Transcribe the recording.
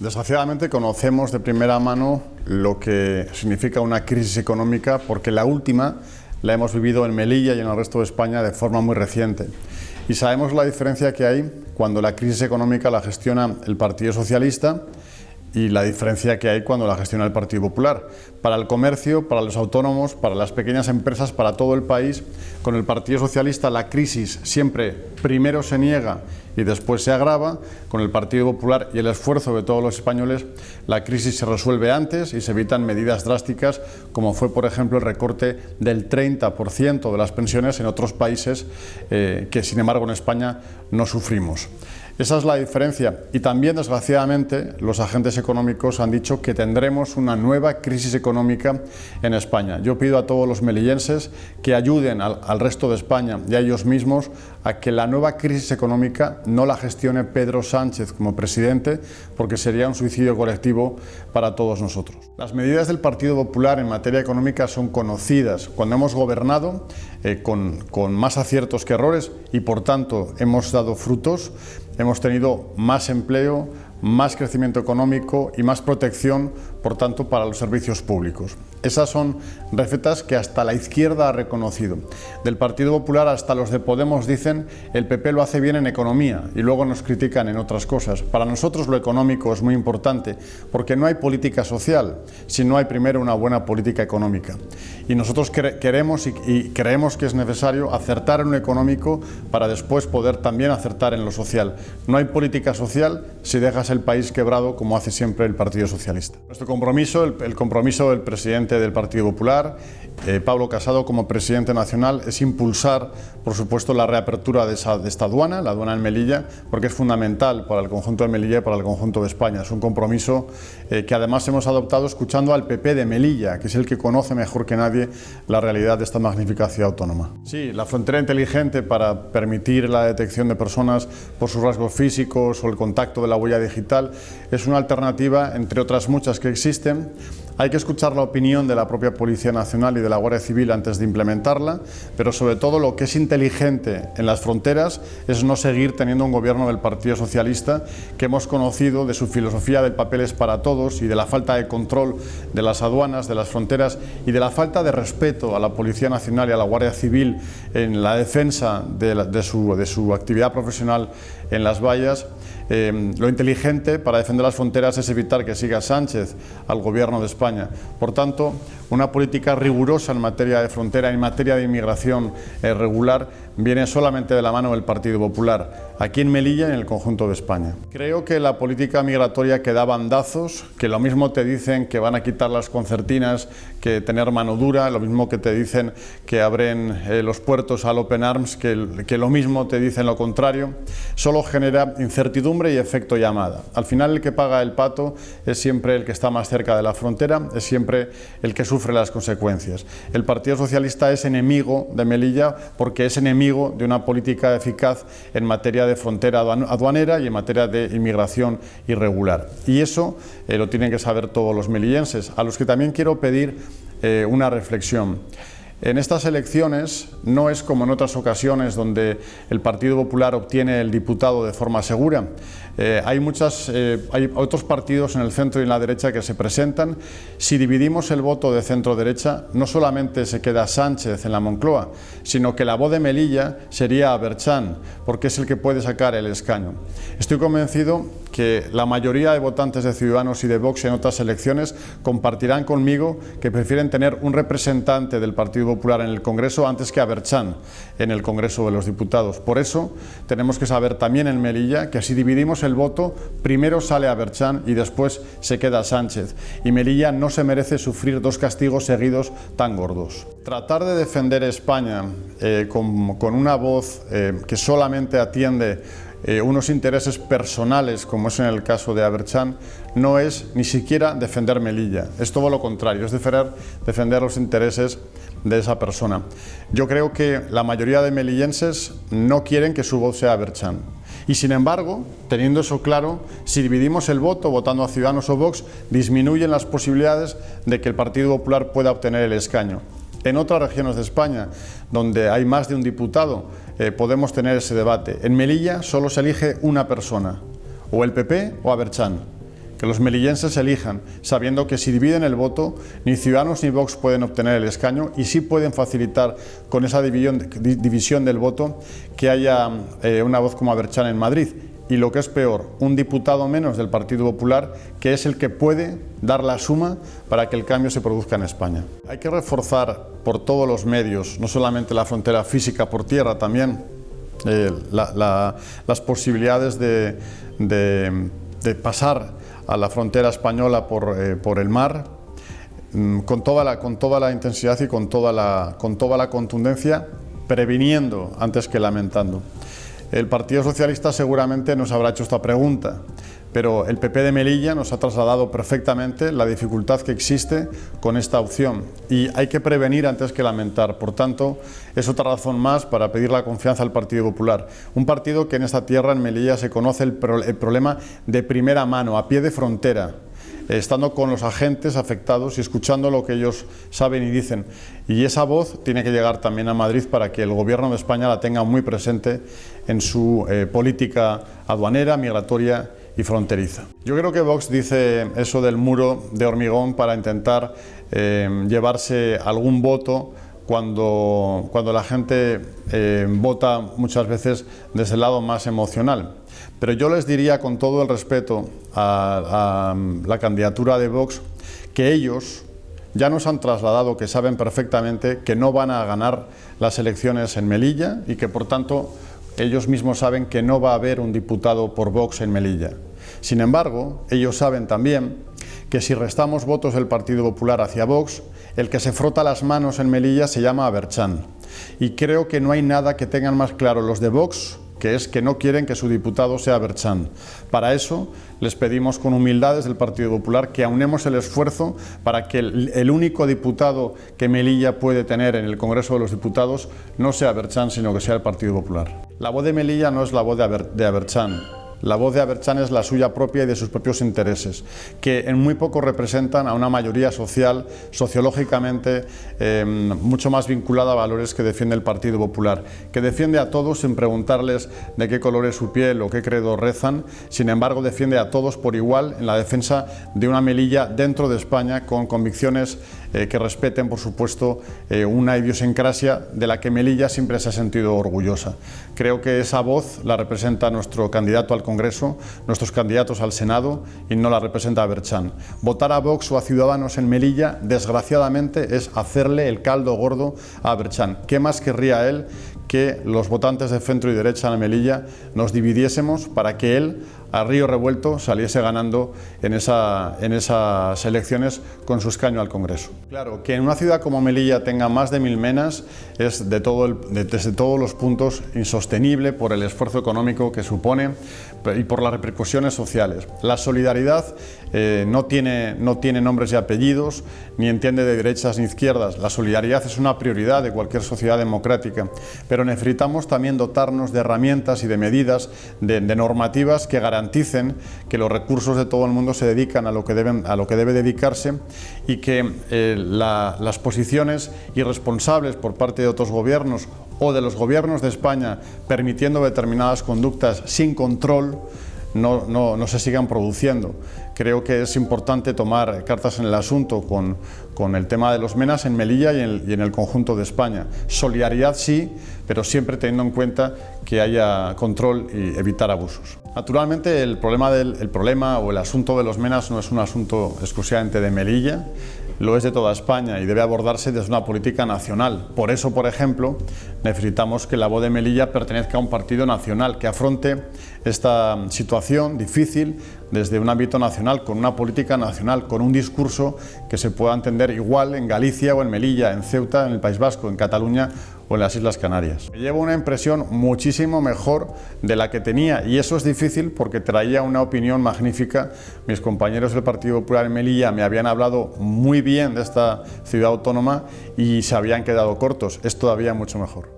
Desgraciadamente conocemos de primera mano lo que significa una crisis económica, porque la última la hemos vivido en Melilla y en el resto de España de forma muy reciente. Y sabemos la diferencia que hay cuando la crisis económica la gestiona el Partido Socialista y la diferencia que hay cuando la gestiona el Partido Popular. Para el comercio, para los autónomos, para las pequeñas empresas, para todo el país, con el Partido Socialista la crisis siempre primero se niega y después se agrava. Con el Partido Popular y el esfuerzo de todos los españoles, la crisis se resuelve antes y se evitan medidas drásticas, como fue, por ejemplo, el recorte del 30% de las pensiones en otros países que, sin embargo, en España no sufrimos. Esa es la diferencia. Y también, desgraciadamente, los agentes económicos han dicho que tendremos una nueva crisis económica en España. Yo pido a todos los melillenses que ayuden al resto de España y a ellos mismos a que la nueva crisis económica no la gestione Pedro Sánchez como presidente, porque sería un suicidio colectivo para todos nosotros. Las medidas del Partido Popular en materia económica son conocidas. Cuando hemos gobernado con más aciertos que errores y, por tanto, hemos dado frutos, hemos tenido más empleo, más crecimiento económico y más protección, por tanto, para los servicios públicos. Esas son recetas que hasta la izquierda ha reconocido. Del Partido Popular hasta los de Podemos dicen el PP lo hace bien en economía y luego nos critican en otras cosas. Para nosotros lo económico es muy importante porque no hay política social si no hay primero una buena política económica. Y nosotros queremos y creemos que es necesario acertar en lo económico para después poder también acertar en lo social. No hay política social si dejas el país quebrado, como hace siempre el Partido Socialista. Nuestro compromiso, el compromiso del presidente del Partido Popular, Pablo Casado, como presidente nacional, es impulsar, por supuesto, la reapertura de esta aduana, la aduana en Melilla, porque es fundamental para el conjunto de Melilla y para el conjunto de España. Es un compromiso que además hemos adoptado escuchando al PP de Melilla, que es el que conoce mejor que nadie la realidad de esta magnífica ciudad autónoma. Sí, la frontera inteligente para permitir la detección de personas por sus rasgos físicos o el contacto de la huella digital es una alternativa, entre otras muchas que existen. Hay que escuchar la opinión de la propia Policía Nacional y de la Guardia Civil antes de implementarla, pero sobre todo lo que es inteligente en las fronteras es no seguir teniendo un gobierno del Partido Socialista que hemos conocido de su filosofía del papeles para todos y de la falta de control de las aduanas, de las fronteras y de la falta de respeto a la Policía Nacional y a la Guardia Civil en la defensa de su actividad profesional en las vallas. Lo inteligente para defender las fronteras es evitar que siga Sánchez al gobierno de España. Por tanto, una política rigurosa en materia de frontera, en materia de inmigración regular, viene solamente de la mano del Partido Popular, aquí en Melilla y en el conjunto de España. Creo que la política migratoria que da bandazos, que lo mismo te dicen que van a quitar las concertinas que tener mano dura, lo mismo que te dicen que abren los puertos al Open Arms, que lo mismo te dicen lo contrario, solo genera incertidumbre y efecto llamada. Al final el que paga el pato es siempre el que está más cerca de la frontera, es siempre el que sufre las consecuencias. El Partido Socialista es enemigo de Melilla porque es enemigo de una política eficaz en materia de frontera aduanera y en materia de inmigración irregular. Y eso lo tienen que saber todos los melillenses, a los que también quiero pedir una reflexión. En estas elecciones no es como en otras ocasiones donde el Partido Popular obtiene el diputado de forma segura. Hay otros partidos en el centro y en la derecha que se presentan. Si dividimos el voto de centro-derecha, no solamente se queda Sánchez en la Moncloa, sino que la voz de Melilla sería Aberchán, porque es el que puede sacar el escaño. Estoy convencido que la mayoría de votantes de Ciudadanos y de Vox en otras elecciones compartirán conmigo que prefieren tener un representante del Partido Popular en el Congreso antes que Aberchán en el Congreso de los Diputados. Por eso tenemos que saber también en Melilla que si dividimos el voto, primero sale Aberchán y después se queda Sánchez. Y Melilla no se merece sufrir dos castigos seguidos tan gordos. Tratar de defender España con una voz que solamente atiende unos intereses personales, como es en el caso de Aberchán, no es ni siquiera defender Melilla, es todo lo contrario, es defender los intereses de esa persona. Yo creo que la mayoría de melillenses no quieren que su voz sea Aberchán. Y sin embargo, teniendo eso claro, si dividimos el voto votando a Ciudadanos o Vox, disminuyen las posibilidades de que el Partido Popular pueda obtener el escaño. En otras regiones de España, donde hay más de un diputado, podemos tener ese debate. En Melilla solo se elige una persona, o el PP o Aberchán. que los melillenses elijan, sabiendo que si dividen el voto, ni Ciudadanos ni Vox pueden obtener el escaño y sí pueden facilitar con esa división del voto que haya una voz como Abertzan en Madrid. Y lo que es peor, un diputado menos del Partido Popular, que es el que puede dar la suma para que el cambio se produzca en España. Hay que reforzar por todos los medios, no solamente la frontera física por tierra, también las posibilidades de pasar a la frontera española por el mar, con toda la intensidad y con toda la contundencia, previniendo antes que lamentando. El Partido Socialista seguramente nos habrá hecho esta pregunta, pero el PP de Melilla nos ha trasladado perfectamente la dificultad que existe con esta opción y hay que prevenir antes que lamentar. Por tanto, es otra razón más para pedir la confianza al Partido Popular. Un partido que en esta tierra, en Melilla, se conoce el problema de primera mano, a pie de frontera, estando con los agentes afectados y escuchando lo que ellos saben y dicen. Y esa voz tiene que llegar también a Madrid para que el Gobierno de España la tenga muy presente en su política aduanera, migratoria y fronteriza. Yo creo que Vox dice eso del muro de hormigón para intentar llevarse algún voto cuando la gente vota muchas veces desde el lado más emocional. Pero yo les diría, con todo el respeto a la candidatura de Vox, que ellos ya nos han trasladado que saben perfectamente que no van a ganar las elecciones en Melilla y que por tanto ellos mismos saben que no va a haber un diputado por Vox en Melilla. Sin embargo, ellos saben también que si restamos votos del Partido Popular hacia Vox, el que se frota las manos en Melilla se llama Abertzan. Y creo que no hay nada que tengan más claro los de Vox, que es que no quieren que su diputado sea Abertzan. Para eso les pedimos con humildad desde el Partido Popular que aunemos el esfuerzo para que el único diputado que Melilla puede tener en el Congreso de los Diputados no sea Abertzan, sino que sea el Partido Popular. La voz de Melilla no es la voz de Abertzan. La voz de Abertzan es la suya propia y de sus propios intereses, que en muy poco representan a una mayoría social, sociológicamente, mucho más vinculada a valores que defiende el Partido Popular, que defiende a todos sin preguntarles de qué color es su piel o qué credo rezan. Sin embargo, defiende a todos por igual en la defensa de una Melilla dentro de España con convicciones que respeten, por supuesto, una idiosincrasia de la que Melilla siempre se ha sentido orgullosa. Creo que esa voz la representa nuestro candidato al Congreso, nuestros candidatos al Senado, y no la representa Abertzan. Votar a Vox o a Ciudadanos en Melilla, desgraciadamente, es hacerle el caldo gordo a Abertzan. ¿Qué más querría él que los votantes de centro y derecha en Melilla nos dividiésemos para que él, a río revuelto, saliese ganando en esas elecciones con su escaño al Congreso? Claro, que en una ciudad como Melilla tenga más de 1000 menas es desde todos los puntos insostenible por el esfuerzo económico que supone y por las repercusiones sociales. La solidaridad no tiene nombres y apellidos, ni entiende de derechas ni izquierdas. La solidaridad es una prioridad de cualquier sociedad democrática, pero necesitamos también dotarnos de herramientas y de medidas, de normativas que garanticen que los recursos de todo el mundo se dedican a lo que debe dedicarse y que las posiciones irresponsables por parte de otros gobiernos o de los gobiernos de España permitiendo determinadas conductas sin control no se sigan produciendo. Creo que es importante tomar cartas en el asunto con el tema de los menas en Melilla y en el conjunto de España. Solidaridad sí, pero siempre teniendo en cuenta que haya control y evitar abusos. Naturalmente el problema o el asunto de los menas no es un asunto exclusivamente de Melilla, lo es de toda España y debe abordarse desde una política nacional. Por eso, por ejemplo, necesitamos que la voz de Melilla pertenezca a un partido nacional que afronte esta situación difícil desde un ámbito nacional, con una política nacional, con un discurso que se pueda entender igual en Galicia o en Melilla, en Ceuta, en el País Vasco, en Cataluña o en las Islas Canarias. Me llevo una impresión muchísimo mejor de la que tenía y eso es difícil porque traía una opinión magnífica. Mis compañeros del Partido Popular en Melilla me habían hablado muy bien de esta ciudad autónoma y se habían quedado cortos. Es todavía mucho mejor.